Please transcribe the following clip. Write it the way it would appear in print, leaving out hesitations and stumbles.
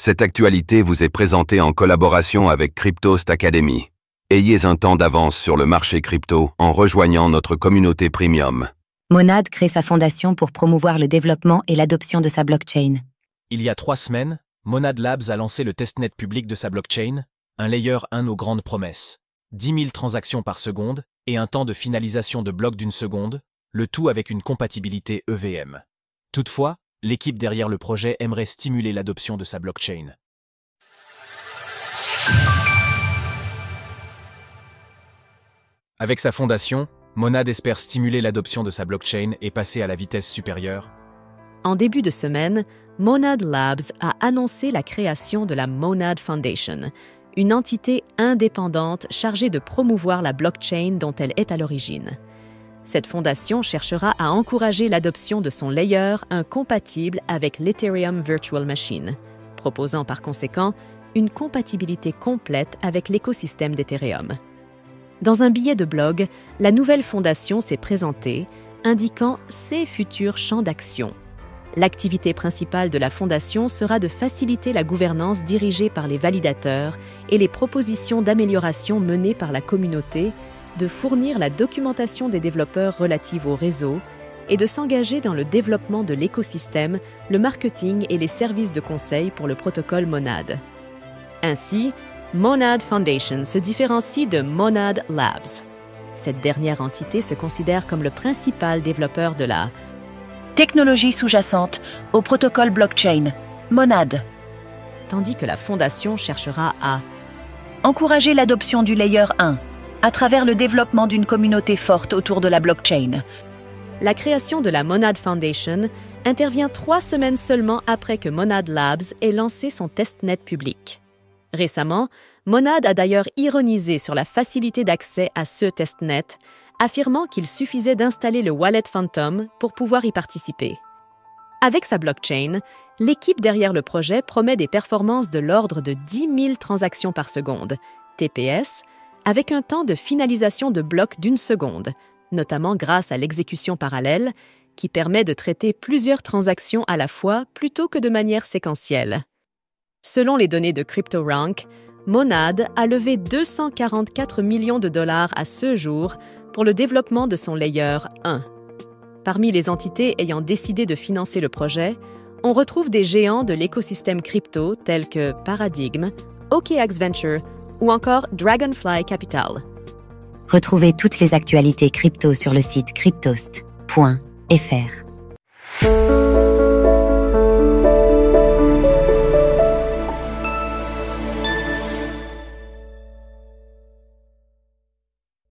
Cette actualité vous est présentée en collaboration avec Cryptost Academy. Ayez un temps d'avance sur le marché crypto en rejoignant notre communauté premium. Monad crée sa fondation pour promouvoir le développement et l'adoption de sa blockchain. Il y a 3 semaines, Monad Labs a lancé le testnet public de sa blockchain, un layer 1 aux grandes promesses. 10 000 transactions par seconde et un temps de finalisation de blocs d'1 seconde, le tout avec une compatibilité EVM. Toutefois, l'équipe derrière le projet aimerait stimuler l'adoption de sa blockchain. Avec sa fondation, Monad espère stimuler l'adoption de sa blockchain et passer à la vitesse supérieure. En début de semaine, Monad Labs a annoncé la création de la Monad Foundation, une entité indépendante chargée de promouvoir la blockchain dont elle est à l'origine. Cette fondation cherchera à encourager l'adoption de son layer 1 compatible avec l'Ethereum Virtual Machine, proposant par conséquent une compatibilité complète avec l'écosystème d'Ethereum. Dans un billet de blog, la nouvelle fondation s'est présentée, indiquant ses futurs champs d'action. L'activité principale de la fondation sera de faciliter la gouvernance dirigée par les validateurs et les propositions d'amélioration menées par la communauté, de fournir la documentation des développeurs relative au réseau et de s'engager dans le développement de l'écosystème, le marketing et les services de conseil pour le protocole Monad. Ainsi, Monad Foundation se différencie de Monad Labs. Cette dernière entité se considère comme le principal développeur de la technologie sous-jacente au protocole blockchain, Monad, tandis que la fondation cherchera à encourager l'adoption du layer 1 à travers le développement d'une communauté forte autour de la blockchain. La création de la Monad Foundation intervient 3 semaines seulement après que Monad Labs ait lancé son testnet public. Récemment, Monad a d'ailleurs ironisé sur la facilité d'accès à ce testnet, affirmant qu'il suffisait d'installer le wallet Phantom pour pouvoir y participer. Avec sa blockchain, l'équipe derrière le projet promet des performances de l'ordre de 10 000 transactions par seconde, TPS, avec un temps de finalisation de blocs d'1 seconde, notamment grâce à l'exécution parallèle, qui permet de traiter plusieurs transactions à la fois plutôt que de manière séquentielle. Selon les données de CryptoRank, Monad a levé 244 millions de dollars à ce jour pour le développement de son layer 1. Parmi les entités ayant décidé de financer le projet, on retrouve des géants de l'écosystème crypto tels que Paradigm, OKX Venture ou encore Dragonfly Capital. Retrouvez toutes les actualités crypto sur le site cryptost.fr.